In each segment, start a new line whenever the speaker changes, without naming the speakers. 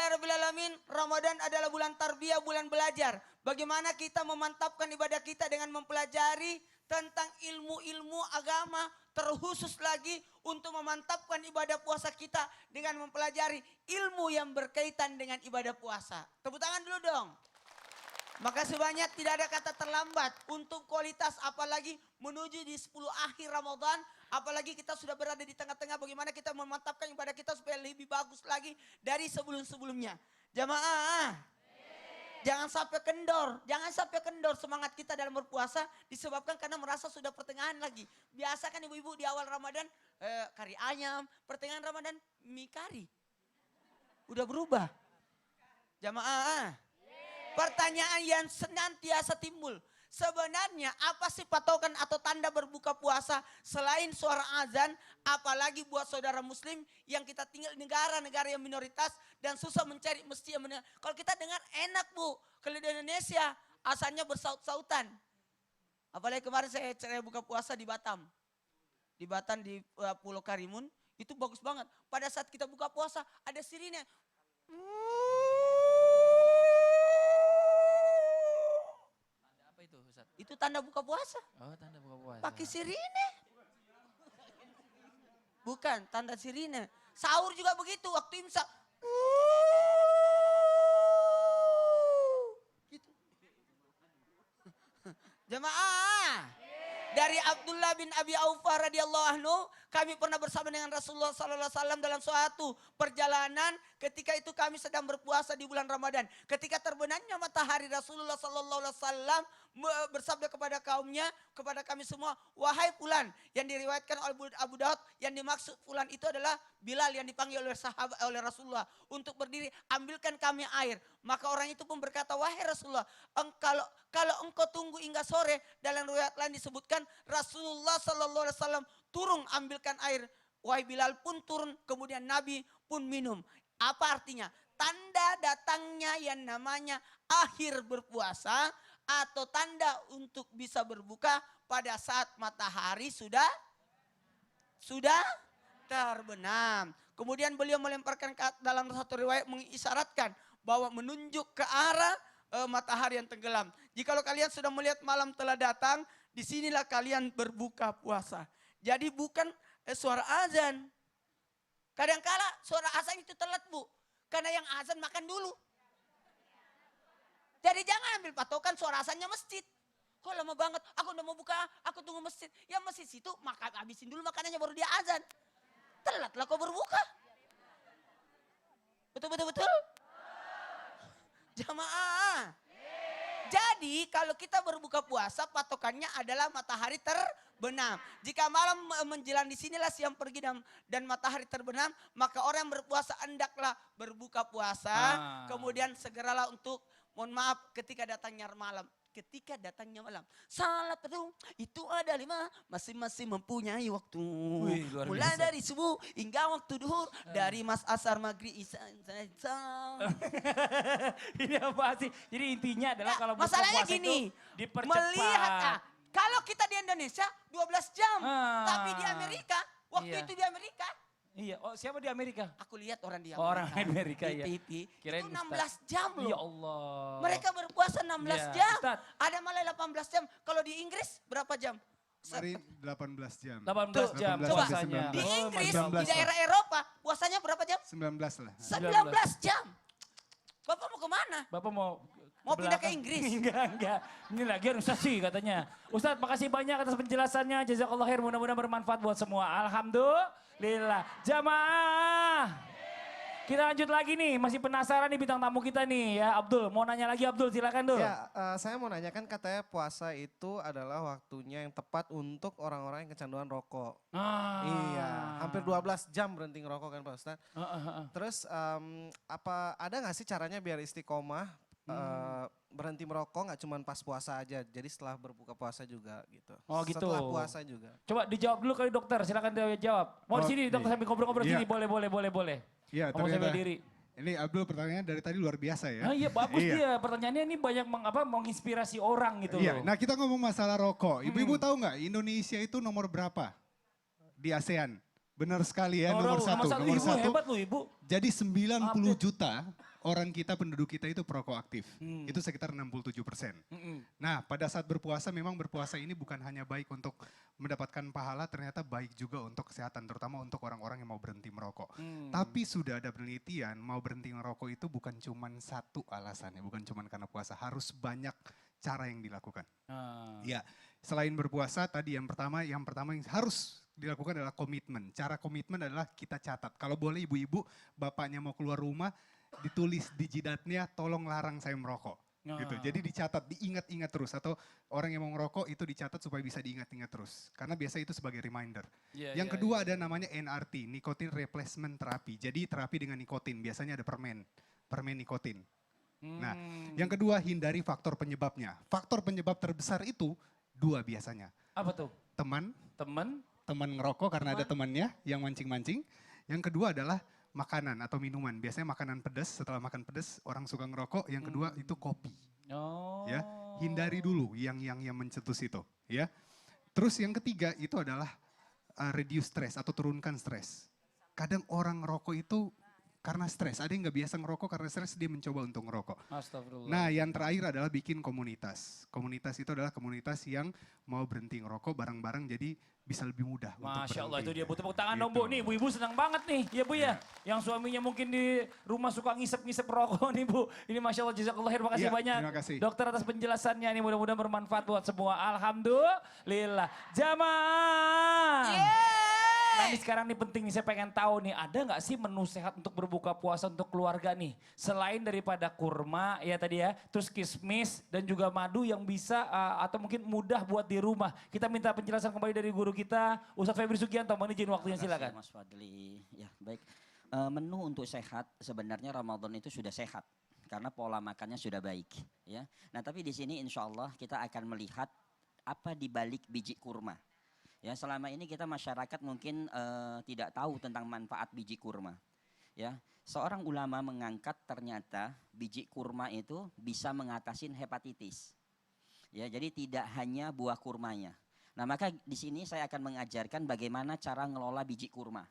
Alhamdulillahirrahmanirrahim, Ramadan adalah bulan tarbiyah, bulan belajar. Bagaimana kita memantapkan ibadah kita dengan mempelajari tentang ilmu-ilmu agama, terkhusus lagi untuk memantapkan ibadah puasa kita dengan mempelajari ilmu yang berkaitan dengan ibadah puasa. Tepuk tangan dulu dong. Maka sebanyak tidak ada kata terlambat untuk kualitas, apalagi menuju di 10 akhir Ramadan, apalagi kita sudah berada di tengah-tengah, bagaimana kita memantapkan ibadah kita supaya lebih bagus lagi dari sebelum-sebelumnya. Jamaah, jangan sampai kendor semangat kita dalam berpuasa disebabkan karena merasa sudah pertengahan lagi. Biasa kan ibu-ibu di awal Ramadan kari ayam, pertengahan Ramadan mie kari. Udah berubah. Jamaah. Pertanyaan yang senantiasa timbul. Sebenarnya apa sih patokan atau tanda berbuka puasa selain suara azan, apalagi buat saudara muslim yang kita tinggal di negara-negara yang minoritas dan susah mencari mesti yang benar. Kalau kita dengar enak Bu, kalau di Indonesia asalnya bersaut-sautan. Apalagi kemarin saya buka puasa di Batam. Di Batam di Pulau Karimun, itu bagus banget. Pada saat kita buka puasa ada sirine.
Apa itu Ustaz?
Itu tanda buka puasa.
Oh, tanda buka puasa.
Pakai sirine. Bukan, tanda sirine. Sahur juga begitu, waktu imsak. Gitu. Jemaah. Dari Abdullah bin Abi Aufa radhiyallahu anhu, kami pernah bersama dengan Rasulullah sallallahu alaihi wasallam dalam suatu perjalanan. Ketika itu kami sedang berpuasa di bulan Ramadan. Ketika terbenamnya matahari, Rasulullah sallallahu alaihi wasallam bersabda kepada kaumnya, kepada kami semua, wahai fulan, yang diriwayatkan oleh Abu Daud, yang dimaksud fulan itu adalah Bilal yang dipanggil oleh Rasulullah untuk berdiri, ambilkan kami air. Maka orang itu pun berkata, wahai Rasulullah, kalau engkau tunggu hingga sore, dalam riwayat lain disebutkan Rasulullah sallallahu alaihi wasallam turun ambilkan air. Wahai Bilal pun turun, kemudian Nabi pun minum. Apa artinya? Tanda datangnya yang namanya akhir berpuasa atau tanda untuk bisa berbuka pada saat matahari sudah terbenam. Kemudian beliau melemparkan dalam satu riwayat mengisyaratkan bahwa menunjuk ke arah matahari yang tenggelam. Jikalau kalian sudah melihat malam telah datang, disinilah kalian berbuka puasa. Jadi bukan suara azan. Kadangkala suara azan itu telat Bu. Karena yang azan makan dulu. Jadi jangan ambil patokan suara azannya masjid. Kok lama banget, aku udah mau buka, aku tunggu masjid. Ya masjid situ, habisin dulu makanannya baru dia azan. Telatlah kau berbuka. Betul? Jamaah. Jadi kalau kita berbuka puasa patokannya adalah matahari terbenam. Jika malam menjelang di sinilah siang pergi dan matahari terbenam, maka orang yang berpuasa hendaklah berbuka puasa. Kemudian segeralah untuk, mohon maaf, ketika datangnya malam. Salat itu ada 5, masing-masing mempunyai waktu. Mulai dari subuh hingga waktu duhur, dari mas asar maghrib isya.
Ini apa sih? Jadi intinya adalah kalau buka
masalahnya
puasa
gini,
itu dipercepat.
melihat kalau kita di Indonesia 12 jam, tapi di Amerika, waktu
Iya.
itu di Amerika.
Iya, oh siapa di Amerika?
Aku lihat orang di Amerika.
Orang Amerika
di
ya.
TV,
Kirain
itu
Ustaz.
16 jam loh.
Ya Allah.
Mereka berpuasa 16
Iya,
jam.
Ustaz.
Ada malah 18 jam. Kalau di Inggris berapa jam?
Kemarin 18 jam.
18 jam
18
puasanya.
sampai
Di
Oh,
Inggris,
Masya Allah.
di daerah Eropa, puasanya berapa jam?
19 lah.
19 jam. Bapak mau kemana?
Bapak mau
Pindah ke
belakang?
Inggris?
Enggak. Ini lagi Ustaz sih katanya. Ustaz makasih banyak atas penjelasannya. Jazakallah khair, mudah-mudahan bermanfaat buat semua. Alhamdulillah. Jamaah. Kita lanjut lagi nih, masih penasaran nih bintang tamu kita nih ya. Abdul, mau nanya lagi Abdul, silakan Dul.
Ya, saya mau nanyakan katanya puasa itu adalah waktunya yang tepat untuk orang-orang yang kecanduan rokok. Iya, hampir 12 jam berhenti ngerokok kan Pak Ustadz. Terus ada nggak sih caranya biar istiqomah berhenti merokok nggak cuma pas puasa aja, jadi setelah berbuka puasa juga gitu.
Oh gitu.
Setelah puasa juga.
Coba dijawab dulu kali dokter, silakan dia jawab. Mau di sini dokter sambil ngobrol-ngobrol sini, boleh.
Iya,
Ngomong sambil diri.
Ini Abdul pertanyaannya dari tadi luar biasa ya.
Nah, iya bagus dia, pertanyaannya ini banyak menginspirasi orang gitu
Iya,
loh.
nah kita ngomong masalah rokok. Ibu-ibu tahu nggak Indonesia itu nomor berapa di ASEAN? Benar sekali ya, nomor satu.
Ibu hebat loh ibu.
Jadi 90 juta orang kita, penduduk kita itu perokok aktif. Itu sekitar 67%. Nah, pada saat berpuasa memang berpuasa ini bukan hanya baik untuk mendapatkan pahala, ternyata baik juga untuk kesehatan, terutama untuk orang-orang yang mau berhenti merokok. Tapi sudah ada penelitian, mau berhenti merokok itu bukan cuma satu alasannya, bukan cuma karena puasa, harus banyak cara yang dilakukan. Ya, selain berpuasa tadi yang pertama yang harus dilakukan adalah komitmen. Cara komitmen adalah kita catat. Kalau boleh ibu-ibu, bapaknya mau keluar rumah, ditulis di jidatnya, tolong larang saya merokok. Gitu. Jadi dicatat, diingat-ingat terus. Atau orang yang mau ngerokok itu dicatat supaya bisa diingat-ingat terus. Karena biasa itu sebagai reminder. Yang kedua ada namanya NRT, Nicotine Replacement Therapy. Jadi terapi dengan nikotin, biasanya ada permen nikotin. Nah, yang kedua hindari faktor penyebabnya. Faktor penyebab terbesar itu dua biasanya.
Apa tuh?
Teman ngerokok karena ada temannya yang mancing-mancing. Yang kedua adalah makanan atau minuman. Biasanya makanan pedas, setelah makan pedas orang suka ngerokok. Yang kedua itu kopi. Ya, hindari dulu yang mencetus itu, ya. Terus yang ketiga itu adalah reduce stress atau turunkan stres. Kadang orang ngerokok itu karena stres. Ada yang nggak biasa ngerokok karena stres, dia mencoba untuk ngerokok.
Astagfirullah.
Nah, yang terakhir adalah bikin komunitas. Komunitas itu adalah komunitas yang mau berhenti ngerokok bareng-bareng, jadi bisa lebih mudah untuk berhenti.
Masya Allah, itu dia. Tepuk tangan dong,
Gitu.
Bu. Nih, ibu-ibu senang banget nih, ya Bu ya. Yang suaminya mungkin di rumah suka ngisep-ngisep rokok nih Bu. Ini Masya Allah, jazakallah khair, makasih
Iya,
banyak.
terima kasih.
Dokter atas penjelasannya, ini mudah-mudahan bermanfaat buat semua. Alhamdulillah. Jamaah. Nah ini sekarang nih penting nih, saya pengen tahu nih, ada nggak sih menu sehat untuk berbuka puasa untuk keluarga nih? Selain daripada kurma ya tadi ya, terus kismis dan juga madu yang bisa atau mungkin mudah buat di rumah. Kita minta penjelasan kembali dari guru kita, Ustadz Febri Sugianto, mohon izin waktunya silakan.
Mas Fadli, ya baik. Menu untuk sehat, sebenarnya Ramadan itu sudah sehat. Karena pola makannya sudah baik. Ya. Nah tapi di sini insya Allah kita akan melihat apa di balik biji kurma. Ya, selama ini kita masyarakat mungkin tidak tahu tentang manfaat biji kurma. Ya, seorang ulama mengangkat ternyata biji kurma itu bisa mengatasi hepatitis. Ya, jadi tidak hanya buah kurmanya. Nah, maka di sini saya akan mengajarkan bagaimana cara ngelola biji kurma.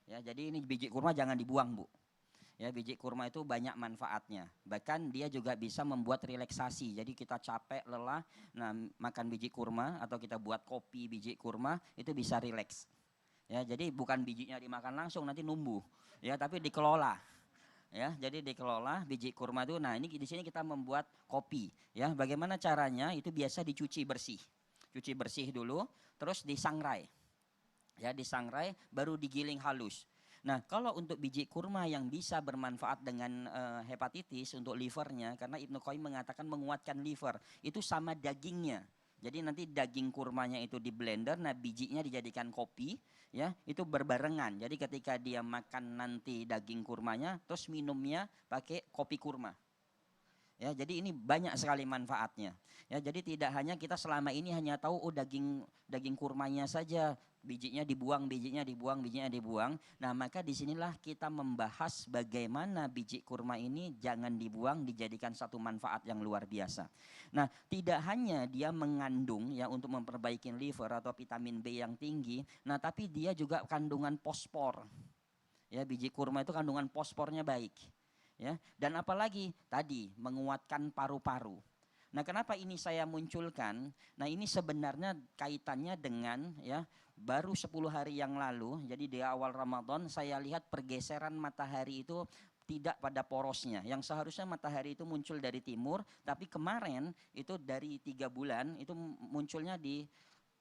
Ya, jadi ini biji kurma jangan dibuang, Bu. Ya, biji kurma itu banyak manfaatnya. Bahkan dia juga bisa membuat relaksasi. Jadi kita capek, lelah, nah makan biji kurma atau kita buat kopi biji kurma itu bisa rileks. Ya, jadi bukan bijinya dimakan langsung nanti numbuh. Ya, tapi dikelola. Ya, jadi dikelola biji kurma itu. Nah, ini di sini kita membuat kopi. Ya, bagaimana caranya? Itu biasa dicuci bersih. Cuci bersih dulu, terus disangrai. Ya, disangrai baru digiling halus. Nah, kalau untuk biji kurma yang bisa bermanfaat dengan hepatitis untuk livernya, karena Ibnu Qayyim mengatakan menguatkan liver, itu sama dagingnya. Jadi nanti daging kurmanya itu di blender, nah bijinya dijadikan kopi, ya itu berbarengan. Jadi ketika dia makan nanti daging kurmanya, terus minumnya pakai kopi kurma. Ya, jadi ini banyak sekali manfaatnya. Ya, jadi tidak hanya kita selama ini hanya tahu daging kurmanya saja, bijinya dibuang. Nah, maka disinilah kita membahas bagaimana biji kurma ini jangan dibuang, dijadikan satu manfaat yang luar biasa. Nah, tidak hanya dia mengandung ya untuk memperbaiki liver atau vitamin B yang tinggi, nah tapi dia juga kandungan fosfor. Ya, biji kurma itu kandungan fosfornya baik. Ya, dan apalagi tadi menguatkan paru-paru. Nah, kenapa ini saya munculkan? Nah, ini sebenarnya kaitannya dengan ya baru 10 hari yang lalu. Jadi di awal Ramadan saya lihat pergeseran matahari itu tidak pada porosnya. Yang seharusnya matahari itu muncul dari timur, tapi kemarin itu dari 3 bulan itu munculnya di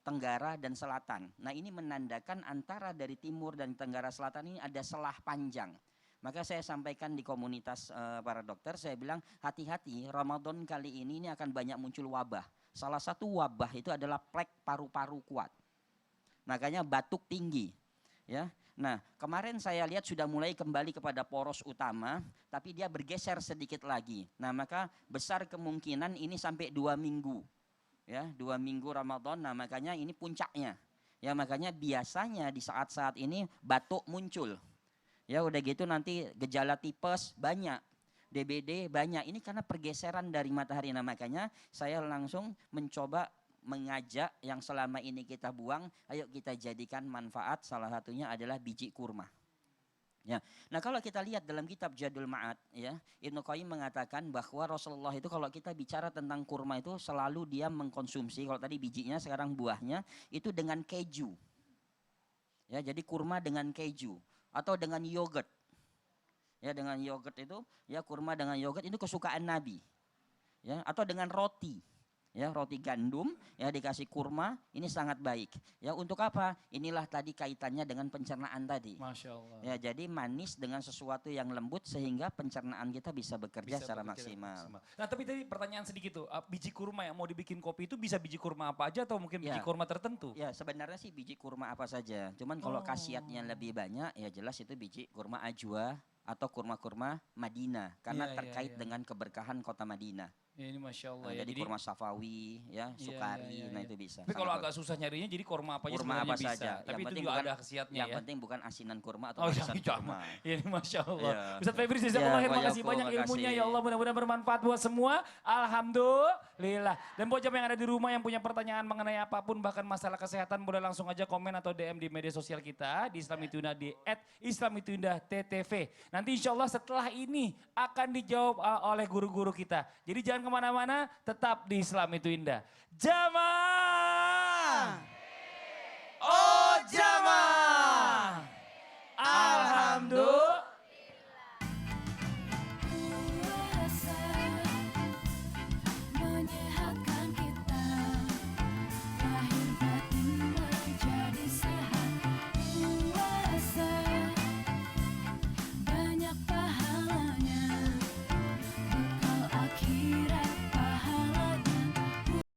Tenggara dan Selatan. Nah, ini menandakan antara dari timur dan Tenggara Selatan ini ada selah panjang. Maka saya sampaikan di komunitas para dokter, saya bilang hati-hati Ramadan kali ini akan banyak muncul wabah. Salah satu wabah itu adalah plek paru-paru kuat. Makanya batuk tinggi. Ya. Nah, kemarin saya lihat sudah mulai kembali kepada poros utama, tapi dia bergeser sedikit lagi. Nah, maka besar kemungkinan ini sampai 2 minggu. Ya, 2 minggu Ramadan, nah makanya ini puncaknya. Ya, makanya biasanya di saat-saat ini batuk muncul. Ya udah gitu nanti gejala tipes banyak, DBD banyak. Ini karena pergeseran dari matahari. Nah makanya saya langsung mencoba mengajak yang selama ini kita buang, ayo kita jadikan manfaat. Salah satunya adalah biji kurma. Ya. Nah kalau kita lihat dalam kitab Jadul Ma'ad, ya, Ibnu Qayyim mengatakan bahwa Rasulullah itu kalau kita bicara tentang kurma itu selalu dia mengkonsumsi, kalau tadi bijinya sekarang buahnya, itu dengan keju. Ya, jadi kurma dengan keju atau dengan yogurt. Ya, dengan yogurt itu, ya kurma dengan yogurt itu kesukaan Nabi. Ya, atau dengan roti. Ya, roti gandum ya dikasih kurma, ini sangat baik. Ya, untuk apa? Inilah tadi kaitannya dengan pencernaan tadi.
Masya Allah.
Ya, jadi manis dengan sesuatu yang lembut sehingga pencernaan kita bisa bekerja secara maksimal.
Nah, tapi tadi pertanyaan sedikit tuh, biji kurma yang mau dibikin kopi itu bisa biji kurma apa aja atau mungkin biji
Ya.
kurma tertentu?
Ya, sebenarnya sih biji kurma apa saja. Cuman kalau khasiatnya lebih banyak, ya jelas itu biji kurma ajwa atau kurma-kurma Madinah karena
Iya, iya,
terkait
iya.
dengan keberkahan kota Madinah.
Ya, ini Masya Allah
Nah,
ya.
jadi kurma safawi, ya, sukari,
iya,
nah
iya.
itu bisa.
Tapi kalau
Sangat
agak susah nyarinya jadi kurma apa aja
kurma
sebenarnya
apa
bisa.
saja.
Tapi itu juga ada khasiatnya
yang
ya.
penting bukan asinan kurma atau
Oh
manisan
jangan.
kurma.
Ya, ini Masya Allah.
Iya.
Ustaz Febri, jazakallah khair,
Ya,
makasih banyak
makasih.
ilmunya ya Allah. Mudah-mudahan bermanfaat buat semua. Alhamdulillah. Dan buat jamaah yang ada di rumah yang punya pertanyaan mengenai apapun, bahkan masalah kesehatan, boleh langsung aja komen atau DM di media sosial kita. Di Islam Itu Indah, di @IslamItuIndahTTV. Nanti insya Allah setelah ini akan dijawab oleh guru-guru kita. Jadi jangan kemana-mana, tetap di Islam Itu Indah. Jamaah!
Oh jamaah.